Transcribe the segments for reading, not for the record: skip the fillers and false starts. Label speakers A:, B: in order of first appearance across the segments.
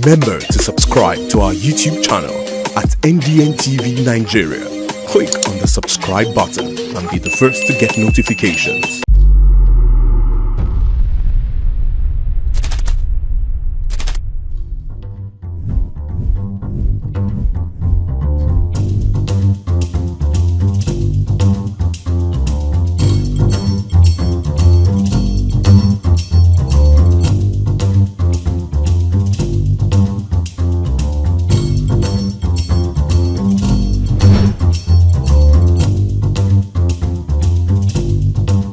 A: Remember to subscribe to our YouTube channel at NDN TV Nigeria. Click on the subscribe button and be the first to get notifications.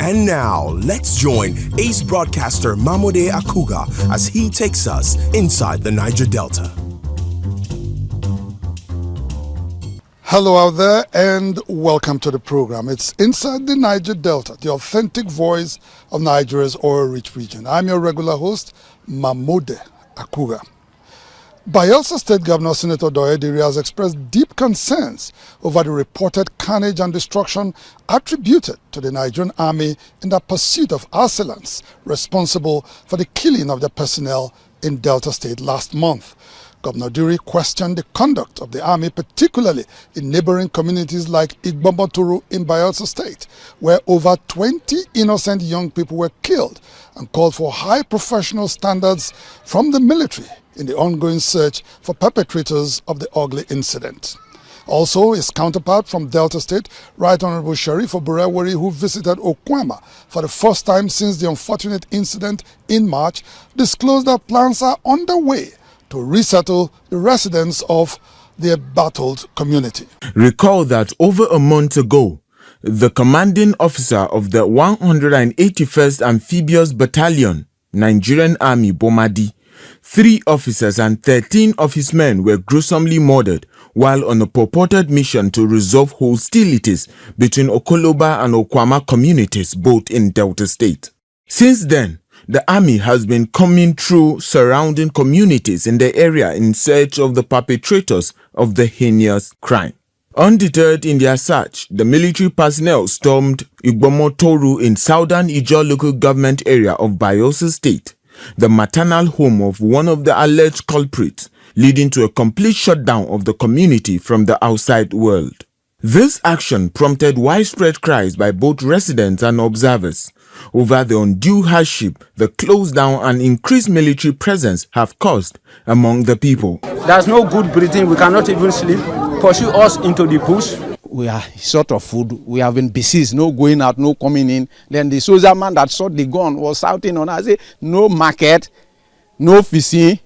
A: And now, let's join ace broadcaster MAMODE AKUGHA as he takes us inside the Niger Delta.
B: Hello out there and welcome to the program. It's Inside the Niger Delta, the authentic voice of Nigeria's oil-rich region. I'm your regular host, MAMODE AKUGHA. Bayelsa State Governor Senator Doyediri has expressed deep concerns over the reported carnage and destruction attributed to the Nigerian army in the pursuit of assailants responsible for the killing of their personnel in Delta State last month. Governor Diri questioned the conduct of the army, particularly in neighboring communities like Igbomoturu in Bayelsa State, where over 20 innocent young people were killed, and called for high professional standards from the military in the ongoing search for perpetrators of the ugly incident. Also, his counterpart from Delta State, Right Honorable Sheriff Oburewori, who visited Okwama for the first time since the unfortunate incident in March, disclosed that plans are underway to resettle the residents of the embattled community.
C: Recall that over a month ago, the commanding officer of the 181st Amphibious Battalion, Nigerian Army Bomadi, 3 officers and 13 of his men were gruesomely murdered while on a purported mission to resolve hostilities between Okoloba and Okwama communities, both in Delta State. Since then, the army has been combing through surrounding communities in the area in search of the perpetrators of the heinous crime. Undeterred in their search, the military personnel stormed Igbomotoru in southern Ijaw local government area of Bayelsa State, the maternal home of one of the alleged culprits, leading to a complete shutdown of the community from the outside world. This action prompted widespread cries by both residents and observers over the undue hardship the close down and increased military presence have caused among the people.
D: There's no good breathing, we cannot even sleep, pursue us into the bush.
E: We are short of food, we have been besieged, no going out, no coming in. Then the soldier man that shot the gun was shouting on us, no market, no fishing,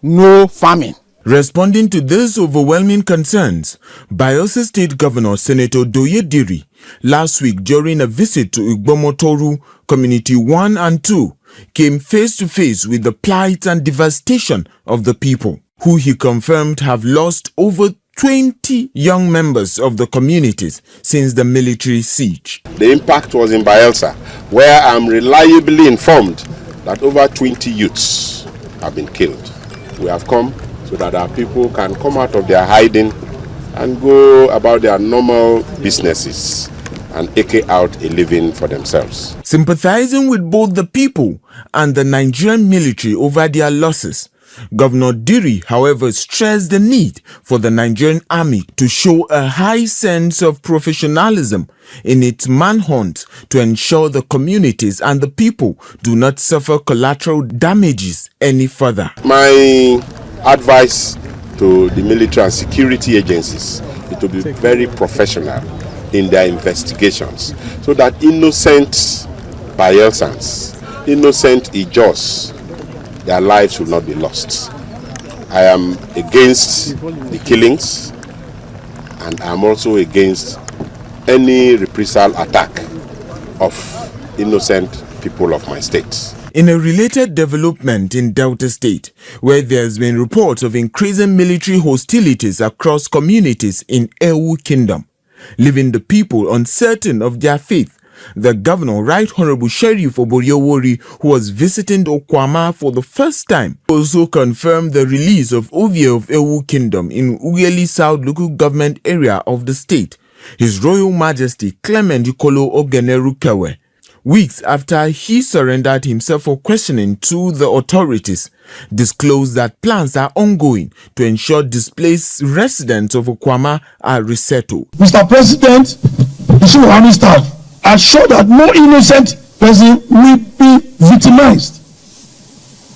E: no farming.
C: Responding to these overwhelming concerns, Bayelsa State Governor Senator Doyediri last week during a visit to Igbomotoru Community 1 and 2 came face to face with the plight and devastation of the people, who he confirmed have lost over 20 young members of the communities since the military siege.
F: The impact was in Bayelsa, where I'm reliably informed that over 20 youths have been killed. We have come so that our people can come out of their hiding and go about their normal businesses and eke out a living for themselves.
C: Sympathizing with both the people and the Nigerian military over their losses, Governor Diri, however, stressed the need for the Nigerian army to show a high sense of professionalism in its manhunt to ensure the communities and the people do not suffer collateral damages any further.
F: My advice to the military and security agencies is to be very professional in their investigations so that innocent Bayelsans, innocent Ijaws, their lives will not be lost. I am against the killings, and I am also against any reprisal attack of innocent people of my state.
C: In a related development in Delta State, where there's been reports of increasing military hostilities across communities in Ewu Kingdom, leaving the people uncertain of their faith, the governor, Right Honorable Sheriff Oburewori, who was visiting Okwama for the first time, also confirmed the release of Ovie of Ewu Kingdom in Ugeli South local government area of the state, His Royal Majesty Clement Ikolo Ogenerukewe, weeks after he surrendered himself for questioning to the authorities, disclosed that plans are ongoing to ensure displaced residents of Okwama are resettled.
G: Mr. President, the Chief of Army Staff assured that no innocent person will be victimized.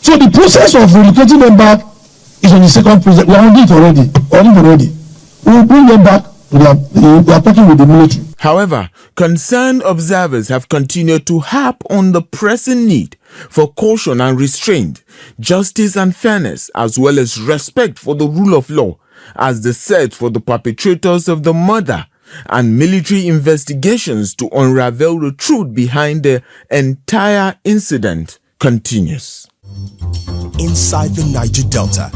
G: So the process of relocating them back is on the second process. We are on it already. We will bring them back. We are talking with the military.
C: However, concerned observers have continued to harp on the pressing need for caution and restraint, justice and fairness, as well as respect for the rule of law, as the search for the perpetrators of the murder and military investigations to unravel the truth behind the entire incident continues.
A: Inside the Niger Delta.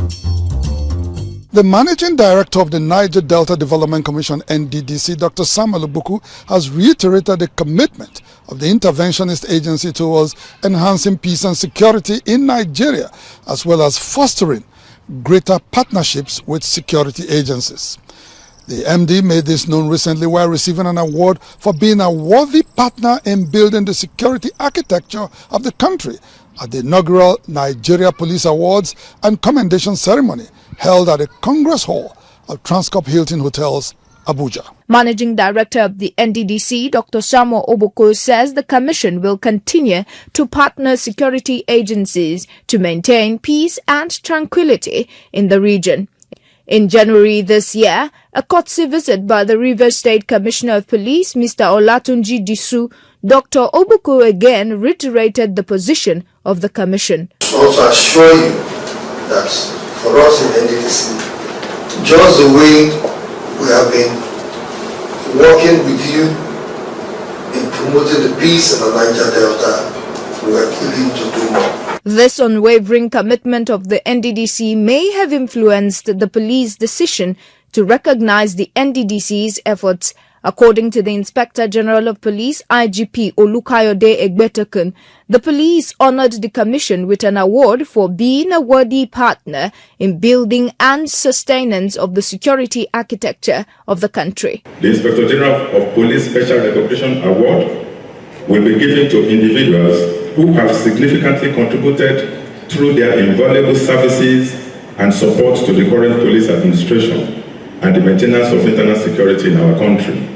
B: The Managing Director of the Niger Delta Development Commission, NDDC, Dr. Samuel Obuku, has reiterated the commitment of the interventionist agency towards enhancing peace and security in Nigeria, as well as fostering greater partnerships with security agencies. The MD made this known recently while receiving an award for being a worthy partner in building the security architecture of the country at the inaugural Nigeria Police Awards and Commendation Ceremony held at the Congress Hall of Transcorp Hilton Hotels, Abuja.
H: Managing Director of the NDDC, Dr. Samuel Obuku, says the Commission will continue to partner security agencies to maintain peace and tranquility in the region. In January this year, a courtesy visit by the Rivers State Commissioner of Police, Mr. Olatunji Disu, Dr. Obuku again reiterated the position of the Commission.
I: I also assure you that for us in NDDC, just the way we have been working with you in promoting the peace in the Niger Delta, we are willing to do more.
H: This unwavering commitment of the NDDC may have influenced the police decision to recognize the NDDC's efforts. According to the Inspector General of Police, IGP Olukayode Egbetekun, the police honored the Commission with an award for being a worthy partner in building and sustenance of the security architecture of the country.
J: The Inspector General of Police Special Recognition Award will be given to individuals who have significantly contributed through their invaluable services and support to the current police administration and the maintenance of internal security in our country.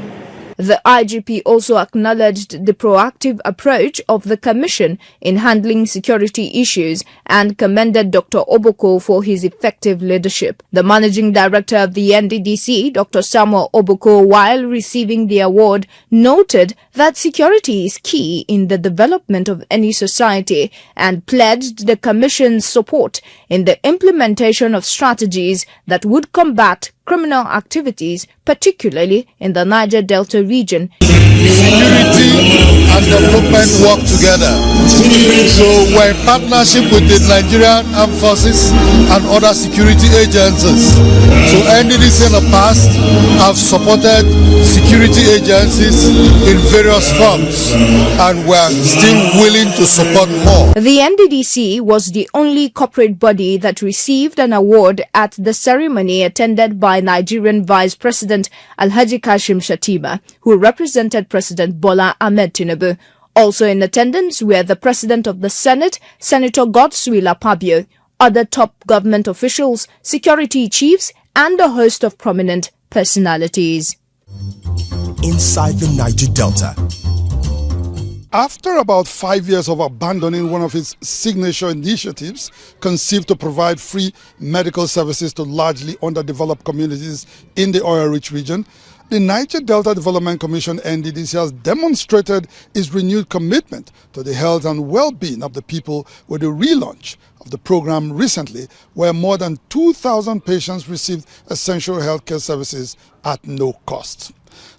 H: The IGP also acknowledged the proactive approach of the Commission in handling security issues and commended Dr. Obuku for his effective leadership. The Managing Director of the NDDC, Dr. Samuel Obuku, while receiving the award, noted that security is key in the development of any society and pledged the Commission's support in the implementation of strategies that would combat criminal activities, particularly in the Niger Delta region.
K: Security and development work together. So we're in partnership with the Nigerian Armed Forces and other security agencies. So NDDC in the past have supported security agencies in various forms, and we're still willing to support more.
H: The NDDC was the only corporate body that received an award at the ceremony attended by Nigerian Vice President Alhaji Kashim Shettima, who represented President Bola Ahmed Tinubu. Also in attendance were the President of the Senate, Senator Godswill Akpabio, other top government officials, security chiefs, and a host of prominent personalities.
A: Inside the Niger Delta.
B: After about 5 years of abandoning one of its signature initiatives conceived to provide free medical services to largely underdeveloped communities in the oil-rich region, the Niger Delta Development Commission, NDDC, has demonstrated its renewed commitment to the health and well-being of the people with the relaunch of the program recently, where more than 2,000 patients received essential healthcare services at no cost.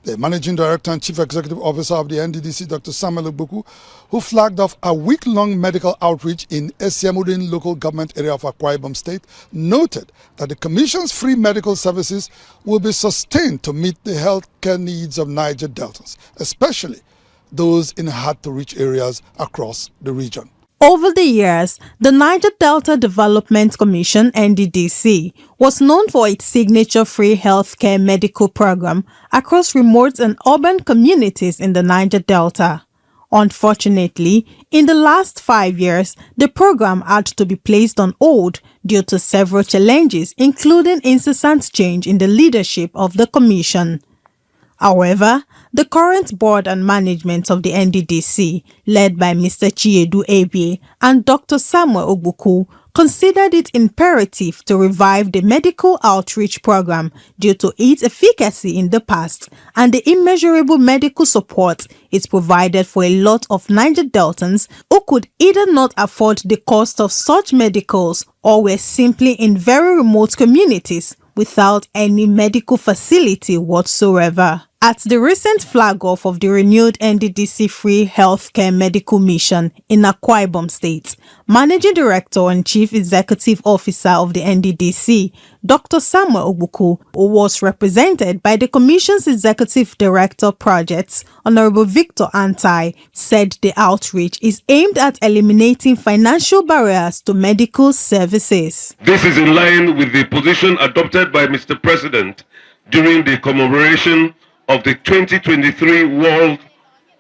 B: The Managing Director and Chief Executive Officer of the NDDC, Dr. Samuel Obuku, who flagged off a week-long medical outreach in Esiamudin local government area of Akwa Ibom State, noted that the Commission's free medical services will be sustained to meet the healthcare needs of Niger Deltans, especially those in hard-to-reach areas across the region.
L: Over the years, the Niger Delta Development Commission, NDDC, was known for its signature free healthcare medical program across remote and urban communities in the Niger Delta. Unfortunately, in the last 5 years, the program had to be placed on hold due to several challenges, including incessant change in the leadership of the Commission. However, the current board and management of the NDDC, led by Mr. Chiedu Ebie and Dr. Samuel Ogbuku, considered it imperative to revive the medical outreach program due to its efficacy in the past and the immeasurable medical support it provided for a lot of Niger Deltans who could either not afford the cost of such medicals or were simply in very remote communities without any medical facility whatsoever. At the recent flag-off of the renewed NDDC Free Healthcare Medical Mission in Akwa Ibom State, Managing Director and Chief Executive Officer of the NDDC, Dr. Samuel Ogbuku, who was represented by the Commission's Executive Director Projects, Honorable Victor Antai, said the outreach is aimed at eliminating financial barriers to medical services.
M: This is in line with the position adopted by Mr. President during the commemoration of the 2023 World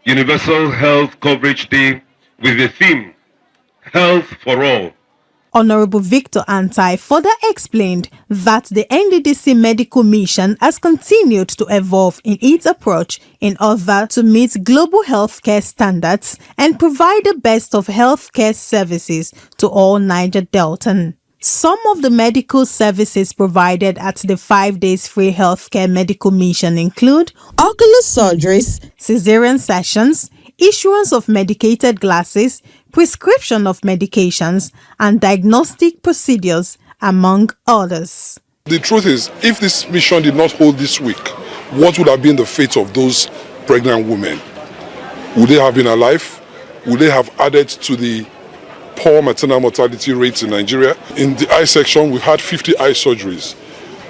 M: Universal Health Coverage Day with the theme, Health for All.
L: Honorable Victor Antai further explained that the NDDC medical mission has continued to evolve in its approach in order to meet global healthcare standards and provide the best of healthcare services to all Niger Deltan. Some of the medical services provided at the 5 days free healthcare medical mission include ocular surgeries, cesarean sessions, issuance of medicated glasses, prescription of medications, and diagnostic procedures, among others.
K: The truth is, if this mission did not hold this week, what would have been the fate of those pregnant women? Would they have been alive? Would they have added to the poor maternal mortality rates in Nigeria? In the eye section, we've had 50 eye surgeries.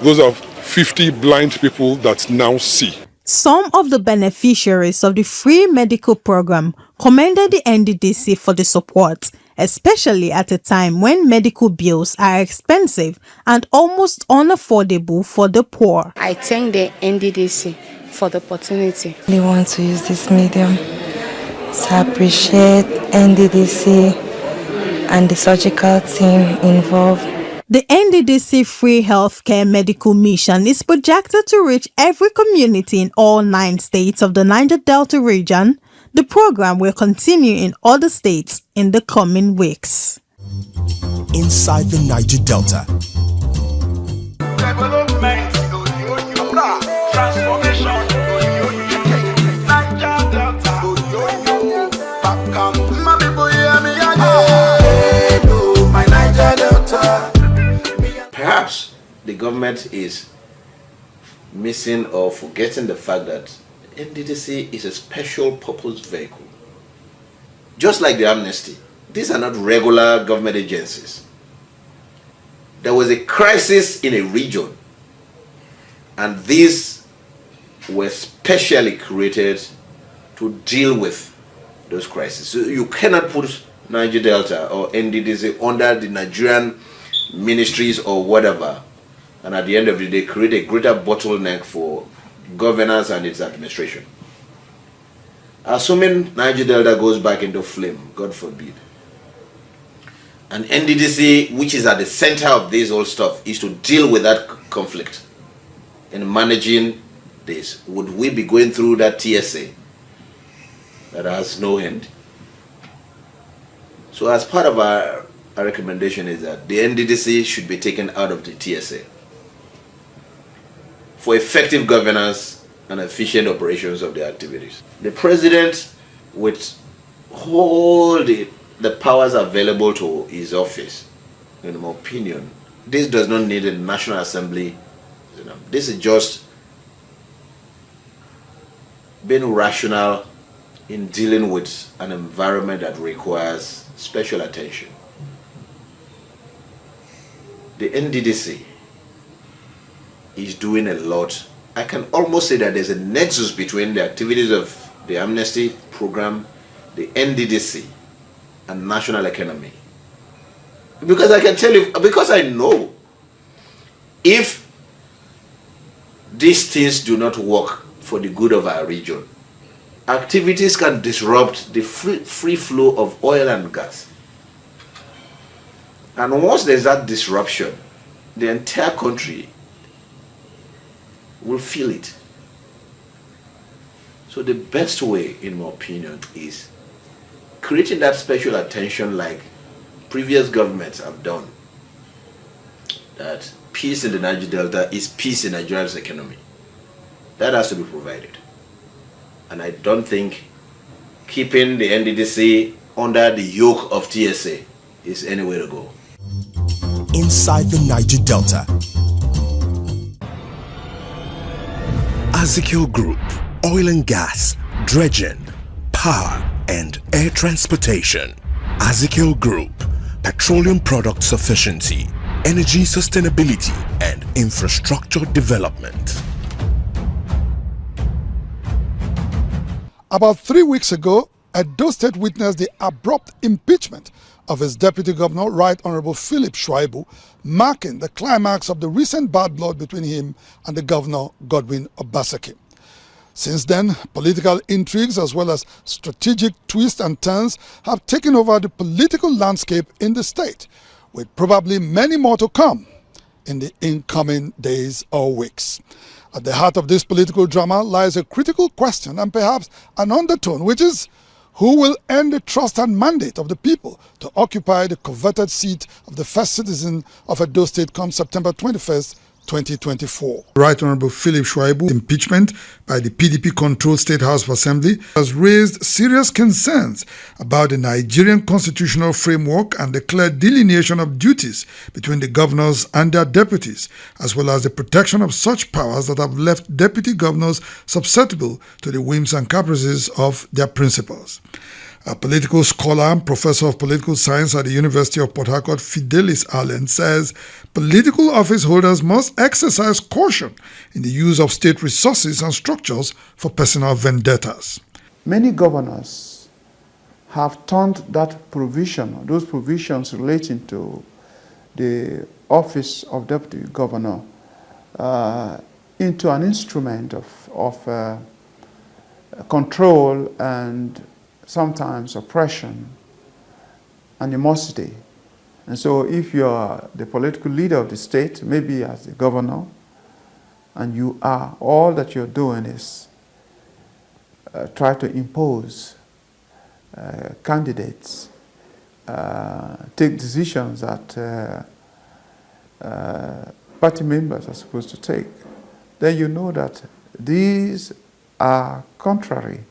K: Those are 50 blind people that now see.
L: Some of the beneficiaries of the free medical program commended the NDDC for the support, especially at a time when medical bills are expensive and almost unaffordable for the poor.
N: I thank the NDDC for the opportunity.
O: We want to use this medium to appreciate NDDC and the surgical team involved.
L: The NDDC Free Healthcare Medical Mission is projected to reach every community in all 9 states of the Niger Delta region. The program will continue in other states in the coming weeks.
A: Inside the Niger Delta.
P: Development, transformation, Niger Delta. My Niger Delta.
Q: Perhaps the government is missing or forgetting the fact that NDDC is a special purpose vehicle. Just like the amnesty, these are not regular government agencies. There was a crisis in a region, and these were specially created to deal with those crises. So you cannot put Niger Delta or NDDC under the Nigerian ministries or whatever, and at the end of the day create a greater bottleneck for governance and its administration. Assuming Niger Delta goes back into flame, God forbid, and NDDC, which is at the center of this whole stuff, is to deal with that conflict in managing this, would we be going through that TSA that has no end? So as part of our recommendation is that the NDDC should be taken out of the TSA for effective governance and efficient operations of the activities. The president, with all the powers available to his office, in my opinion, this does not need a National Assembly. This is just being rational in dealing with an environment that requires special attention. The NDDC is doing a lot. I can almost say that there's a nexus between the activities of the amnesty program, the NDDC, and national economy. Because I can tell you, because I know, if these things do not work for the good of our region, activities can disrupt the free flow of oil and gas. And once there's that disruption, the entire country will feel it. So the best way, in my opinion, is creating that special attention like previous governments have done. That peace in the Niger Delta is peace in Nigeria's economy. That has to be provided. And I don't think keeping the NDDC under the yoke of TSA is any way to go.
A: Inside the Niger Delta, AKUGHA Group, oil and gas, dredging, power and air transportation. AKUGHA Group, petroleum product sufficiency, energy sustainability and infrastructure development.
B: About 3 weeks ago, Edo State witnessed the abrupt impeachment of its Deputy Governor, Right Honorable Philip Shuaibu, marking the climax of the recent bad blood between him and the Governor, Godwin Obaseki. Since then, political intrigues as well as strategic twists and turns have taken over the political landscape in the state, with probably many more to come in the incoming days or weeks. At the heart of this political drama lies a critical question and perhaps an undertone, which is who will earn the trust and mandate of the people to occupy the coveted seat of the first citizen of Edo State come September 21st, 2024. Right Honorable Philip Shuaibu impeachment by the PDP-controlled State House of Assembly has raised serious concerns about the Nigerian constitutional framework and the clear delineation of duties between the governors and their deputies, as well as the protection of such powers that have left deputy governors susceptible to the whims and caprices of their principals. A political scholar and professor of political science at the University of Port Harcourt, Fidelis Allen, says political office holders must exercise caution in the use of state resources and structures for personal vendettas.
R: Many governors have turned that provision, those provisions relating to the office of deputy governor into an instrument of control and sometimes oppression, animosity. And so if you are the political leader of the state, maybe as the governor, and you are, all that you're doing is try to impose candidates, take decisions that party members are supposed to take, then you know that these are contrary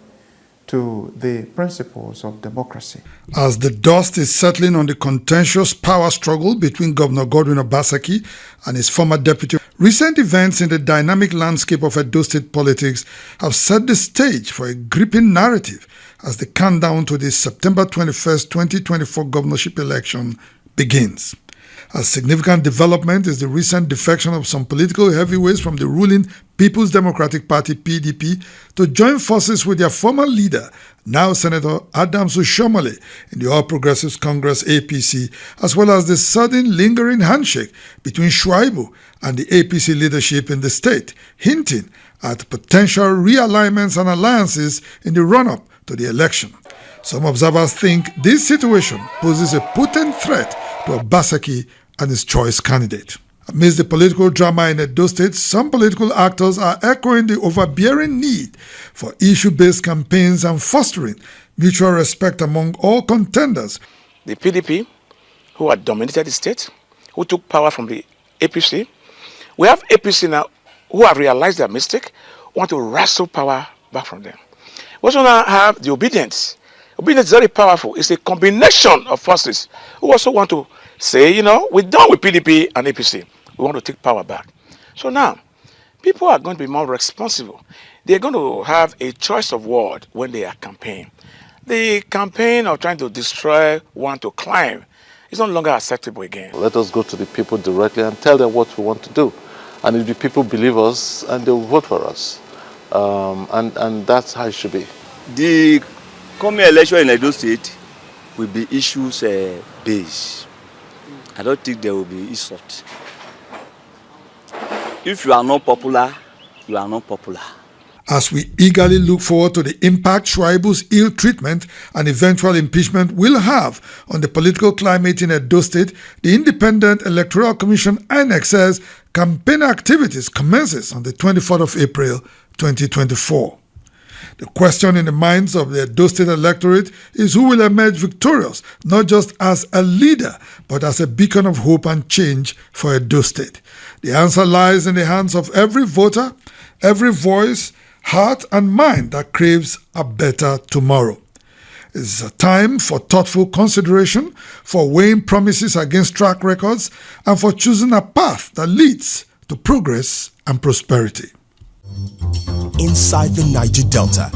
R: to the principles of democracy.
B: As the dust is settling on the contentious power struggle between Governor Godwin Obaseki and his former deputy, recent events in the dynamic landscape of Edo State politics have set the stage for a gripping narrative as the countdown to the September 21st, 2024 governorship election begins. A significant development is the recent defection of some political heavyweights from the ruling People's Democratic Party (PDP) to join forces with their former leader, now Senator Adams Oshomole, in the All Progressives Congress (APC), as well as the sudden lingering handshake between Shuaibu and the APC leadership in the state, hinting at potential realignments and alliances in the run-up to the election. Some observers think this situation poses a potent threat to Obaseki and his choice candidate. Amidst the political drama in Edo State, some political actors are echoing the overbearing need for issue-based campaigns and fostering mutual respect among all contenders.
S: The PDP, who had dominated the state, who took power from the APC, we have APC now who have realized their mistake, want to wrestle power back from them. We also now have the obedience. Obedience is very powerful. It's a combination of forces who also want to say, you know, we're done with PDP and APC. We want to take power back. So now, people are going to be more responsible. They're going to have a choice of word when they are campaigning. The campaign of trying to destroy one to climb is no longer acceptable again.
T: Let us go to the people directly and tell them what we want to do. And if the people believe us, and they will vote for us. And that's how it should be.
U: The coming election in Edo State will be issues based. I don't think there will be insult. If you are not popular, you are not popular.
B: As we eagerly look forward to the impact Shuaibu's ill treatment and eventual impeachment will have on the political climate in Edo State, the Independent Electoral Commission (INEC) says campaign activities commences on the 24th of April 2024. The question in the minds of the Edo State electorate is who will emerge victorious, not just as a leader, but as a beacon of hope and change for Edo State. The answer lies in the hands of every voter, every voice, heart and mind that craves a better tomorrow. It's a time for thoughtful consideration, for weighing promises against track records, and for choosing a path that leads to progress and prosperity.
A: Inside the Niger Delta.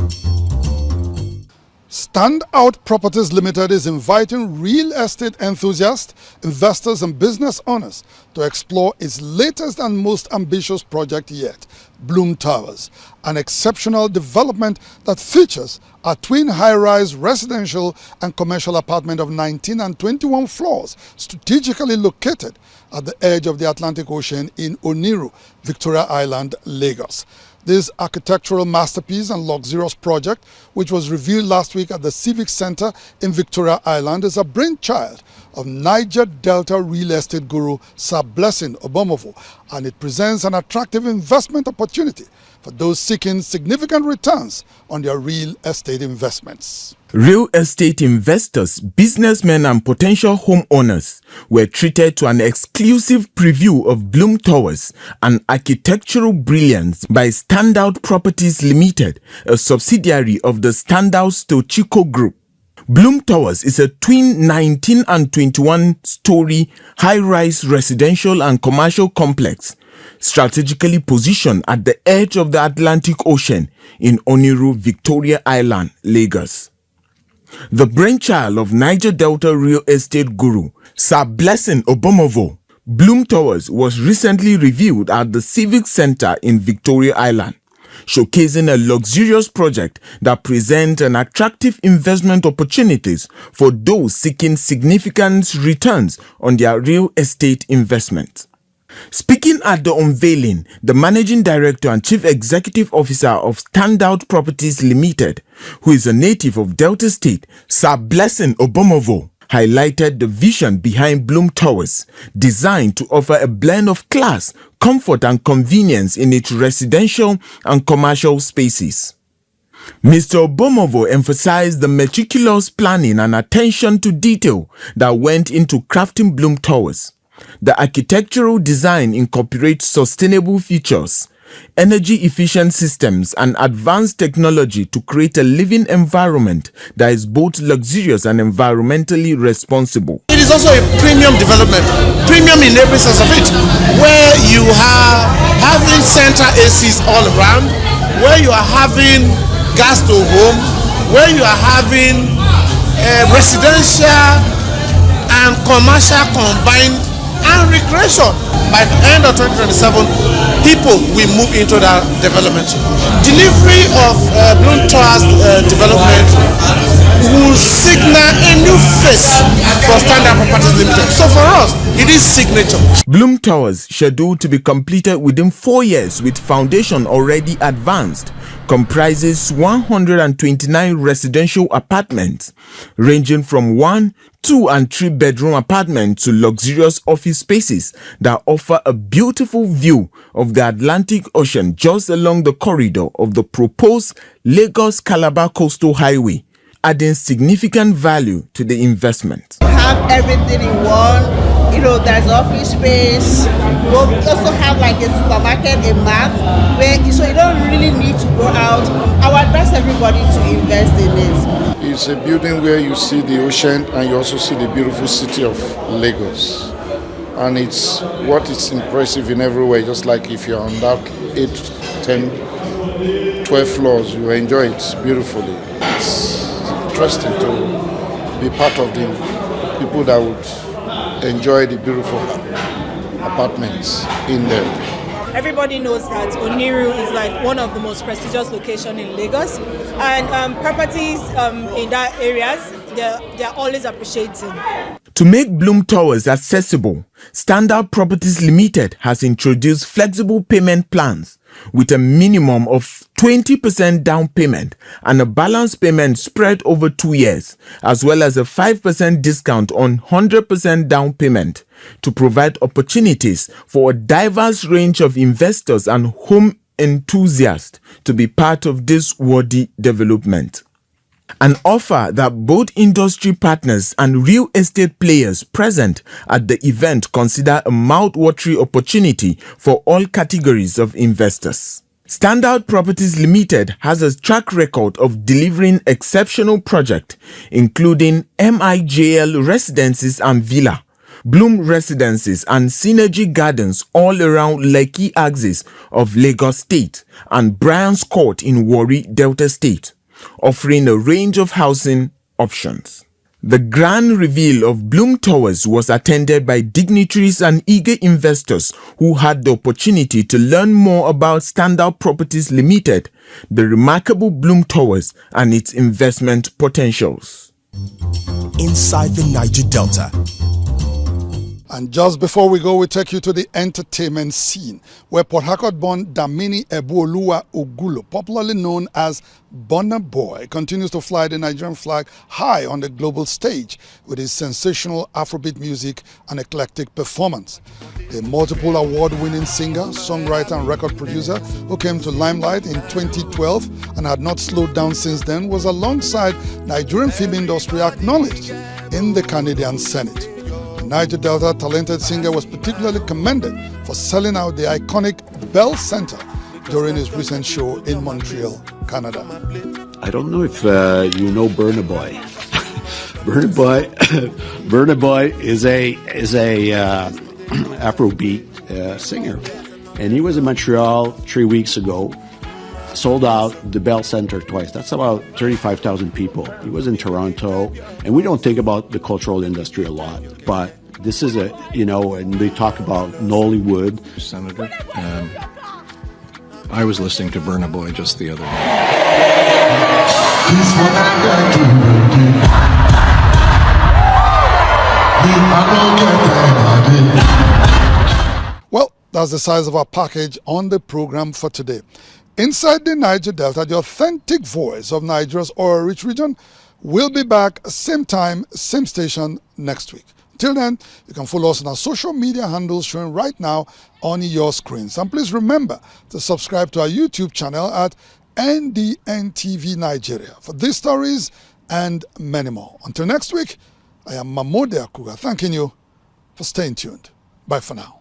B: Standout Properties Limited is inviting real estate enthusiasts, investors and business owners to explore its latest and most ambitious project yet, Bloom Towers, an exceptional development that features a twin high-rise residential and commercial apartment of 19 and 21 floors strategically located at the edge of the Atlantic Ocean in Oniru, Victoria Island, Lagos. This architectural masterpiece and luxurious project, which was revealed last week at the Civic Center in Victoria Island, is a brainchild of Niger Delta real estate guru Sir Blessing Obomovo, and it presents an attractive investment opportunity for those seeking significant returns on their real estate investments.
C: Real estate investors, businessmen and potential homeowners were treated to an exclusive preview of Bloom Towers, an architectural brilliance by Standout Properties Limited, a subsidiary of the Standout Stochiko Group. Bloom Towers is a twin 19 and 21-story high-rise residential and commercial complex strategically positioned at the edge of the Atlantic Ocean in Oniru, Victoria Island, Lagos. The brainchild of Niger Delta real estate guru Sir Blessing Obomovo, Bloom Towers was recently revealed at the Civic Center in Victoria Island, showcasing a luxurious project that presents an attractive investment opportunities for those seeking significant returns on their real estate investment. Speaking at the unveiling, the Managing Director and Chief Executive Officer of Standout Properties Limited, who is a native of Delta State, Sir Blessing Obomovo, highlighted the vision behind Bloom Towers, designed to offer a blend of class, comfort and convenience in its residential and commercial spaces. Mr. Obomovo emphasized the meticulous planning and attention to detail that went into crafting Bloom Towers. The architectural design incorporates sustainable features, energy-efficient systems, and advanced technology to create a living environment that is both luxurious and environmentally responsible.
D: It is also a premium development, premium in every sense of it, where you are having central ACs all around, where you are having gas to home, where you are having residential and commercial combined and recreation. By the end of 2027, people will move into that development. Delivery of Bloom Towers development will signal a new face for Standout Properties Limited. So for us, it is signature.
C: Bloom Towers, scheduled to be completed within 4 years with foundation already advanced, comprises 129 residential apartments, ranging from 1, 2 and 3 bedroom apartments to luxurious office spaces that offer a beautiful view of the Atlantic Ocean just along the corridor of the proposed Lagos-Calabar Coastal Highway, adding significant value to the investment.
V: Have everything in one, there's office space. We'll also have like a supermarket, a mart, so you don't really need to go out. I would advise everybody to invest in this.
K: It's a building where you see the ocean and you also see the beautiful city of Lagos. And it's impressive in every way, just like if you're on that 8, 10, 12 floors, you enjoy it beautifully. It's interesting to be part of the people that would enjoy the beautiful apartments in there.
W: Everybody knows that Oniru is like one of the most prestigious locations in Lagos, and properties in that areas, they're always appreciating.
C: To make Bloom Towers accessible, Standout Properties Limited has introduced flexible payment plans with a minimum of 20% down payment and a balance payment spread over 2 years, as well as a 5% discount on 100% down payment to provide opportunities for a diverse range of investors and home enthusiasts to be part of this worthy development. An offer that both industry partners and real estate players present at the event consider a mouth-watering opportunity for all categories of investors. Standout Properties Limited has a track record of delivering exceptional projects, including MIJL Residences and Villa, Bloom Residences and Synergy Gardens all around Lekki axis of Lagos State and Brian's Court in Warri, Delta State, offering a range of housing options. The grand reveal of Bloom Towers was attended by dignitaries and eager investors who had the opportunity to learn more about Standout Properties Limited, the remarkable Bloom Towers, and its investment potentials.
A: Inside the Niger Delta.
B: And just before we go, we take you to the entertainment scene, where Port Harcourt-born Damini Ebuoluwa Ogulo, popularly known as Burna Boy, continues to fly the Nigerian flag high on the global stage with his sensational Afrobeat music and eclectic performance. The multiple award-winning singer, songwriter and record producer who came to limelight in 2012 and had not slowed down since then was alongside Nigerian film industry acknowledged in the Canadian Senate. Niger Delta talented singer was particularly commended for selling out the iconic Bell Center during his recent show in Montreal, Canada.
E: I don't know if you know Burna Boy. Burna Boy is a Afrobeat singer, and he was in Montreal 3 weeks ago. Sold out the Bell Center twice. That's about 35,000 people. He was in Toronto, and we don't think about the cultural industry a lot, but this is and they talk about Nollywood.
F: Senator, I was listening to Burna Boy just the other day.
B: Well, that's the size of our package on the program for today. Inside the Niger Delta, the authentic voice of Nigeria's oil-rich region, will be back same time, same station next week. Till then, you can follow us on our social media handles showing right now on your screens. And please remember to subscribe to our YouTube channel at NDNTV Nigeria for these stories and many more. Until next week, I am MAMODE AKUGHA thanking you for staying tuned. Bye for now.